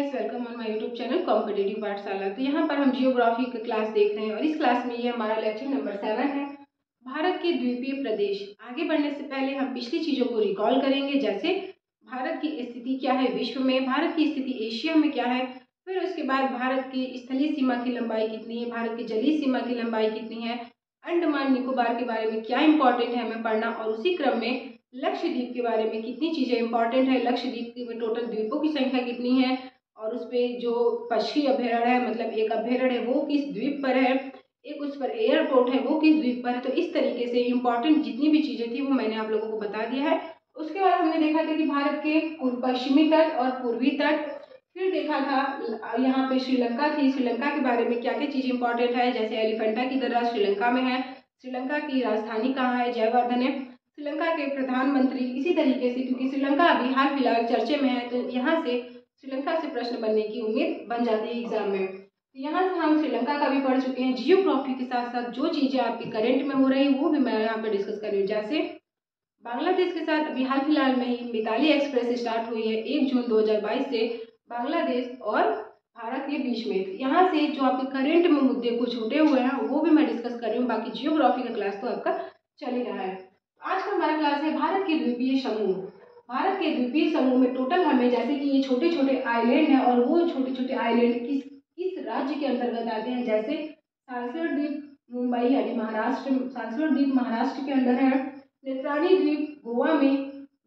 Guys, welcome on my YouTube channel competitive पाठशाला। तो यहाँ पर हम जियोग्राफी का क्लास देख रहे हैं और इस क्लास में ये हमारा लेक्चर नंबर 7 है, भारत के द्वीपीय प्रदेश। आगे बढ़ने से पहले हम पिछली चीज़ों को रिकॉल करेंगे, जैसे भारत की स्थिति क्या है विश्व में, भारत की स्थिति एशिया में क्या है, फिर उसके बाद भारत की स्थलीय सीमा की लंबाई कितनी है, भारत की जलीय सीमा की लंबाई कितनी है, अंडमान निकोबार के बारे में क्या इंपॉर्टेंट है हमें पढ़ना, और उसी क्रम में लक्षद्वीप के बारे में कितनी चीज़ें इंपॉर्टेंट है, लक्षद्वीप में टोटल द्वीपों की संख्या कितनी है, और उस पर जो पक्षी अभ्यारण्य है, मतलब एक अभ्यारण्य है वो किस द्वीप पर है, एक उस पर एयरपोर्ट है वो किस द्वीप पर है। तो इस तरीके से इंपॉर्टेंट जितनी भी चीज़ें थी वो मैंने आप लोगों को बता दिया है। उसके बाद हमने देखा था कि भारत के पश्चिमी तट और पूर्वी तट, फिर देखा था यहाँ पे श्रीलंका थी, श्रीलंका के बारे में क्या क्या चीज़ इंपॉर्टेंट है, जैसे एलिफेंटा की दर्रा श्रीलंका में है, श्रीलंका की राजधानी कहाँ है, जयवर्धन है, श्रीलंका के प्रधानमंत्री, इसी तरीके से क्योंकि श्रीलंका अभी हाल फिलहाल चर्चे में है तो यहाँ से श्रीलंका से प्रश्न बनने की उम्मीद बन जाती है एग्जाम में। तो यहाँ से हम श्रीलंका का भी पढ़ चुके हैं। जियोग्राफी के साथ साथ जो चीज़ें आपके करंट में हो रही वो भी मैं यहाँ पर डिस्कस कर रही हूँ। जैसे बांग्लादेश के साथ अभी हाल फिलहाल में ही मिताली एक्सप्रेस स्टार्ट हुई है 1 जून 2022 से बांग्लादेश और भारत के बीच में। यहाँ से जो आपके करंट में मुद्दे कुछ छूटे हुए हैं वो भी मैं डिस्कस कर रही हूँ। बाकी जियोग्राफी का क्लास तो आपका चल ही रहा है। आज का हमारा क्लास है भारत के द्वीपीय समूह। भारत के द्वीपीय समूह में टोटल हमें, जैसे कि ये छोटे छोटे आइलैंड हैं और वो छोटे छोटे आइलैंड किस किस राज्य के अंतर्गत आते हैं, जैसे सांसर द्वीप मुंबई यानी महाराष्ट्र, सांसर द्वीप महाराष्ट्र के अंदर है, नेत्रानी द्वीप गोवा में,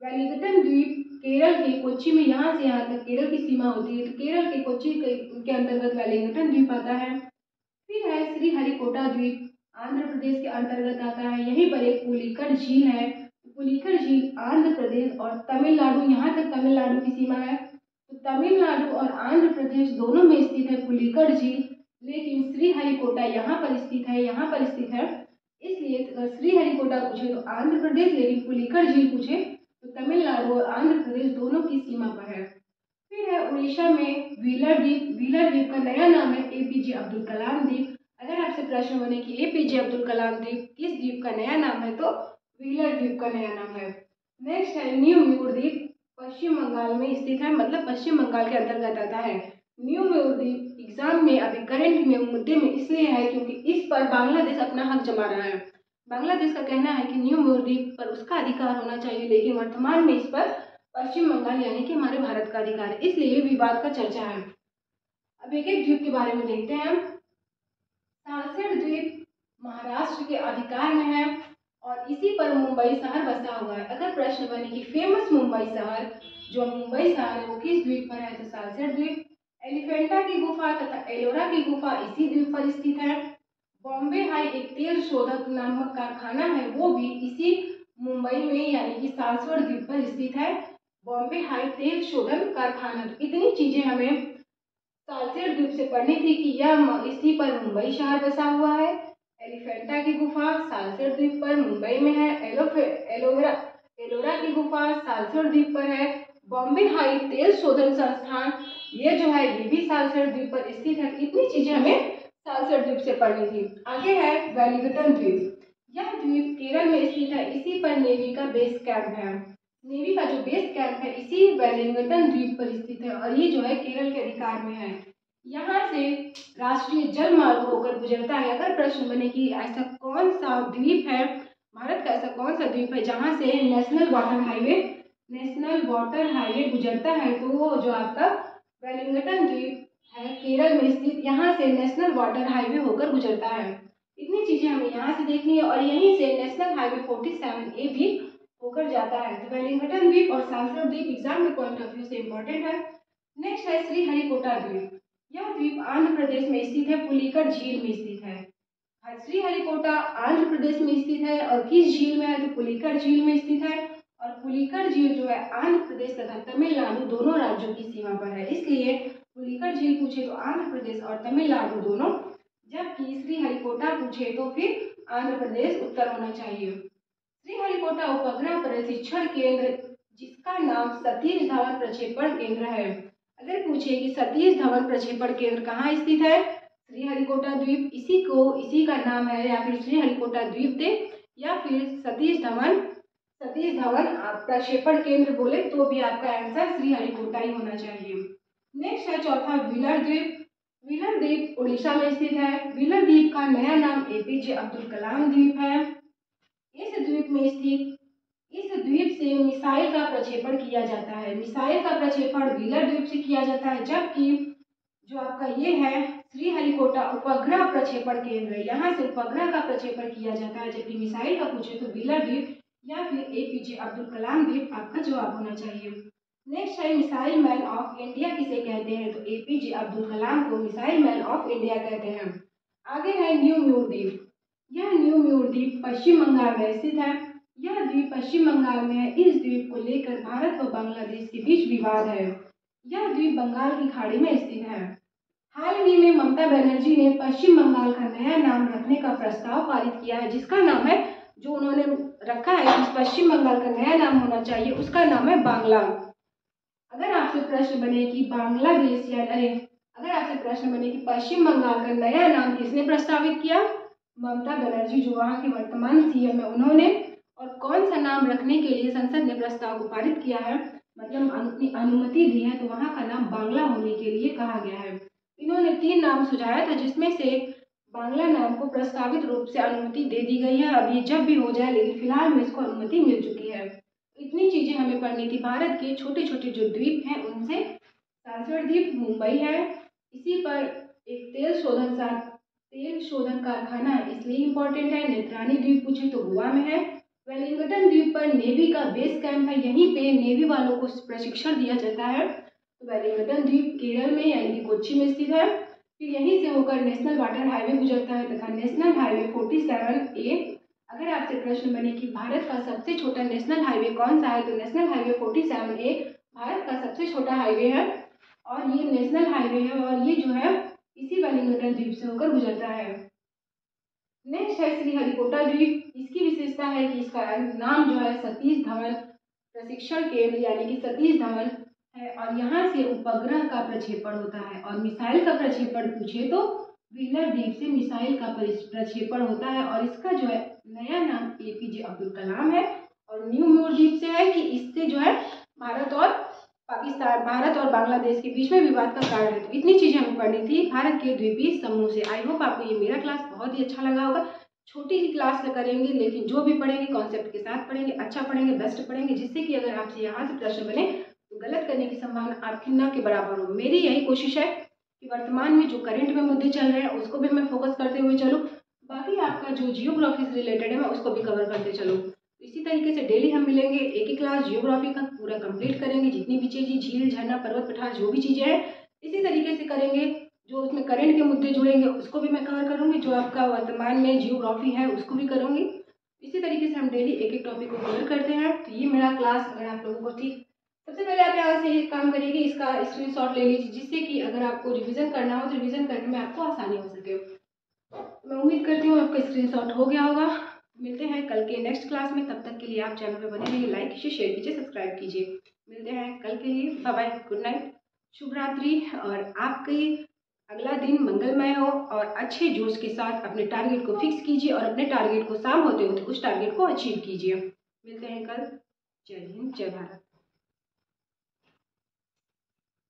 वेलिंगटन द्वीप केरल के कोच्चि में, यहाँ से यहाँ तक केरल की सीमा होती है तो केरल के कोच्चि के अंतर्गत वेलिंगटन द्वीप आता है। फिर है श्रीहरिकोटा द्वीप आंध्र प्रदेश के अंतर्गत आता है। यहीं पर एक पुलिकर झील है, पुलिकर झील आंध्र प्रदेश और तमिलनाडु, यहाँ तक तमिलनाडु की सीमा है। तो तमिलनाडु और आंध्र प्रदेश दोनों में स्थित है पुलिकर झील, लेकिन श्रीहरिकोटा यहाँ पर स्थित है, यहाँ पर स्थित है। इसलिए अगर श्रीहरिकोटा पूछे तो आंध्र प्रदेश, लेकिन पुलिकर झील पूछे तो तमिलनाडु और आंध्र प्रदेश दोनों की सीमा पर है। फिर है उड़ीसा में व्हीलर द्वीप। व्हीलर द्वीप का नया नाम है एपीजे अब्दुल कलाम द्वीप। अगर आपसे प्रश्न बने कि एपीजे अब्दुल कलाम द्वीप किस द्वीप का नया नाम है तो व्हीलर द्वीप का नया नाम है। नेक्स्ट है न्यू म्यूर द्वीप, पश्चिम बंगाल में स्थित है, मतलब पश्चिम बंगाल के अंतर्गत आता है। न्यू म्यूर द्वीप एग्जाम में अभी करंट में मुद्दे में इसलिए है क्योंकि इस पर बांग्लादेश अपना हक जमा रहा है। बांग्लादेश का कहना है कि न्यू म्यूर द्वीप पर उसका अधिकार होना चाहिए, लेकिन वर्तमान में इस पर पश्चिम बंगाल यानी कि हमारे भारत का अधिकार है, इसलिए विवाद का चर्चा है। अब एक एक द्वीप के बारे में देखते हैं। सांसर द्वीप महाराष्ट्र के अधिकार में है और इसी पर मुंबई शहर बसा हुआ है। अगर प्रश्न बने कि फेमस मुंबई शहर, जो मुंबई शहर है वो किस द्वीप पर है तो सांसर द्वीप। एलिफेंटा की गुफा तथा एलोरा की गुफा इसी द्वीप पर स्थित है। बॉम्बे हाई एक तेल शोधक नामक कारखाना है, वो भी इसी मुंबई में यानी कि सांसर द्वीप पर स्थित है। बॉम्बे हाई तेल शोधन कारखाना। तो इतनी चीजें हमें सांसर द्वीप से पढ़नी थी कि यह इसी पर मुंबई शहर बसा हुआ है। एलिफेंटा की गुफा सांसर द्वीप पर मुंबई में है। एलोरा की गुफा सांसर द्वीप पर है। बॉम्बे हाई तेल शोधन संस्थान ये जो है ये भी सांसर द्वीप पर स्थित है। इतनी चीजें हमें सांसर द्वीप से पढ़नी थी। आगे है वेलिंगटन द्वीप। यह द्वीप केरल में स्थित है, इसी पर नेवी का बेस कैंप है। नेवी का जो बेस कैंप है इसी वेलिंगटन द्वीप पर स्थित है और ये जो है केरल के अधिकार में है। यहाँ से राष्ट्रीय जल मार्ग होकर गुजरता है। अगर प्रश्न बने कि ऐसा कौन सा द्वीप है, भारत का ऐसा कौन सा द्वीप है जहाँ से नेशनल वाटर हाईवे गुजरता है, तो वो जो आपका वेलिंगटन द्वीप है केरल में स्थित, यहाँ से नेशनल वाटर हाईवे होकर गुजरता है। इतनी चीजें हमें यहाँ से देखनी है और यहीं से नेशनल हाईवे 47A भी होकर जाता है। तो वेलिंगटन द्वीप और सांसर द्वीप एग्जाम के पॉइंट ऑफ व्यू से इंपॉर्टेंट है। नेक्स्ट है श्रीहरिकोटा द्वीप। यह द्वीप आंध्र प्रदेश में स्थित है, पुलिकर झील में स्थित है। श्रीहरिकोटा आंध्र प्रदेश में स्थित है और किस झील में है तो पुलिकर झील में स्थित है। और पुलिकर झील जो है आंध्र प्रदेश तथा तमिलनाडु दोनों राज्यों की सीमा पर है, इसलिए पुलिकर झील पूछे तो आंध्र प्रदेश और तमिलनाडु दोनों, जबकि श्रीहरिकोटा पूछे तो फिर आंध्र प्रदेश उत्तर होना चाहिए। श्रीहरिकोटा उपग्रह प्रशिक्षण केंद्र जिसका नाम सतीश धवन प्रक्षेपण केंद्र है। अगर पूछे कि सतीश धवन प्रक्षेपण केंद्र कहाँ स्थित है, श्रीहरिकोटा द्वीप, इसी का नाम है, या फिर श्रीहरिकोटा द्वीप दे या फिर सतीश धवन प्रक्षेपण केंद्र बोले तो भी आपका आंसर श्रीहरिकोटा ही होना चाहिए। नेक्स्ट है चौथा व्हीलर द्वीप। व्हीलर द्वीप उड़ीसा में स्थित है। व्हीलर द्वीप का नया नाम एपीजे अब्दुल कलाम द्वीप है। इस द्वीप में स्थित इस द्वीप से मिसाइल का प्रक्षेपण किया जाता है। मिसाइल का प्रक्षेपण व्हीलर द्वीप से किया जाता है, जबकि जो आपका ये है श्रीहरिकोटा उपग्रह प्रक्षेपण केंद्र, यहाँ से उपग्रह का प्रक्षेपण किया जाता है। जबकि मिसाइल का पूछे तो व्हीलर द्वीप या फिर एपीजे अब्दुल कलाम द्वीप आपका जवाब होना चाहिए। नेक्स्ट है मिसाइल मैन ऑफ इंडिया किसे कहते हैं, तो एपीजे अब्दुल कलाम को मिसाइल मैन ऑफ इंडिया कहते हैं। आगे है न्यू म्यूर द्वीप। यह न्यू म्यूर द्वीप पश्चिम बंगाल में स्थित है। यह द्वीप पश्चिम बंगाल में है। इस द्वीप को लेकर भारत व बांग्लादेश के बीच विवाद है। यह द्वीप बंगाल की खाड़ी में स्थित है। हाल ही में ममता बनर्जी ने पश्चिम बंगाल का नया नाम रखने का प्रस्ताव पारित किया है, जिसका नाम है, जो उन्होंने रखा है कि पश्चिम बंगाल का नया नाम होना चाहिए, उसका नाम है बांग्ला। अगर आपसे प्रश्न बने कि बांग्लादेश या अगर आपसे प्रश्न बने कि पश्चिम बंगाल का नया नाम किसने प्रस्तावित किया, ममता बनर्जी जो वहाँ के वर्तमान सीएम है उन्होंने, और कौन सा नाम रखने के लिए संसद ने प्रस्ताव को पारित किया है, मतलब अनुमति दी है, तो वहाँ का नाम बांग्ला होने के लिए कहा गया है। इन्होंने 3 नाम सुझाया था, जिसमें से बांग्ला नाम को प्रस्तावित रूप से अनुमति दे दी गई है। अब ये जब भी हो जाए, लेकिन फिलहाल में इसको अनुमति मिल चुकी है। इतनी चीजें हमें पढ़नी थी। भारत के छोटे छोटे जो द्वीप हैं उनसे सांसवर द्वीप मुंबई है। इसी पर एक तेल शोधन कारखाना है, इसलिए इम्पोर्टेंट है। नेत्रानी द्वीप पूछे तो गोवा में है। वेलिंगटन द्वीप पर नेवी का बेस कैंप है, यहीं पे नेवी वालों को प्रशिक्षण दिया जाता है। तो वेलिंगटन द्वीप केरल में यानी कि कोच्चि में स्थित है। फिर यहीं से होकर नेशनल वाटर हाईवे गुजरता है तथा नेशनल हाईवे 47A। अगर आपसे प्रश्न बने कि भारत का सबसे छोटा नेशनल हाईवे कौन सा है, तो नेशनल हाईवे 47A भारत का सबसे छोटा हाईवे है, और ये नेशनल हाईवे है, और ये जो है इसी वेलिंगटन द्वीप से होकर गुजरता है। नेक्स्ट है श्रीहरिकोटा द्वीप। इसकी विशेषता है कि इसका नाम जो है सतीश धवन प्रशिक्षण केंद्र यानी कि सतीश धवन है, और यहाँ से उपग्रह का प्रक्षेपण होता है। और मिसाइल का प्रक्षेपण पूछे तो व्हीलर द्वीप से मिसाइल का प्रक्षेपण होता है, और इसका जो है नया नाम एपीजे अब्दुल कलाम है। और न्यू म्यूर द्वीप से है कि इससे जो है भारत और बांग्लादेश के बीच में विवाद का कारण है। तो इतनी चीजें हमें पढ़नी थी भारत के द्वीपीय समूह से। आई होप आपको ये मेरा क्लास बहुत ही अच्छा लगा होगा। छोटी सी क्लास करेंगे, लेकिन जो भी पढ़ेंगे कॉन्सेप्ट के साथ पढ़ेंगे, अच्छा पढ़ेंगे, बेस्ट पढ़ेंगे, जिससे कि अगर आपसे यहाँ से प्रश्न बने तो गलत करने की संभावना आपकी न के बराबर हो। मेरी यही कोशिश है कि वर्तमान में जो करंट में मुद्दे चल रहे हैं उसको भी मैं फोकस करते हुए चलूँ, बाकी आपका जो जियोग्राफी से रिलेटेड है मैं उसको भी कवर करते चलूँ। इसी तरीके से डेली हम मिलेंगे, एक ही क्लास जियोग्राफी का पूरा कंप्लीट करेंगे। जितनी भी चीज़ें झील झरना पर्वत पठार जो भी चीज़ें हैं इसी तरीके से करेंगे। जो उसमें करंट के मुद्दे जुड़ेंगे उसको भी मैं कवर करूँगी, जो आपका वर्तमान में जियोग्राफी है उसको भी करूँगी। इसी तरीके से हम डेली एक एक टॉपिक को कवर करते हैं। तो ये मेरा क्लास अगर आप लोगों को ठीक, सबसे पहले आप यहाँ से एक काम करिए कि इसका स्क्रीनशॉट ले लीजिए, जिससे कि अगर आपको रिवीजन करना हो तो रिवीजन करने में आपको आसानी हो सके। मैं उम्मीद करती हूँ आपका स्क्रीनशॉट हो गया होगा। मिलते हैं कल के नेक्स्ट क्लास में। तब तक के लिए आप चैनल पे बने रहिए, लाइक कीजिए, शेयर कीजिए, सब्सक्राइब कीजिए। मिलते हैं कल के लिए। बाय बाय, गुड नाइट, शुभ रात्रि, और आपकी अगला दिन मंगलमय हो, और अच्छे जोश के साथ अपने टारगेट को फिक्स कीजिए, और अपने टारगेट को शाम होते होते उस टारगेट को अचीव कीजिए। मिलते हैं कल। जय हिंद, जय भारत।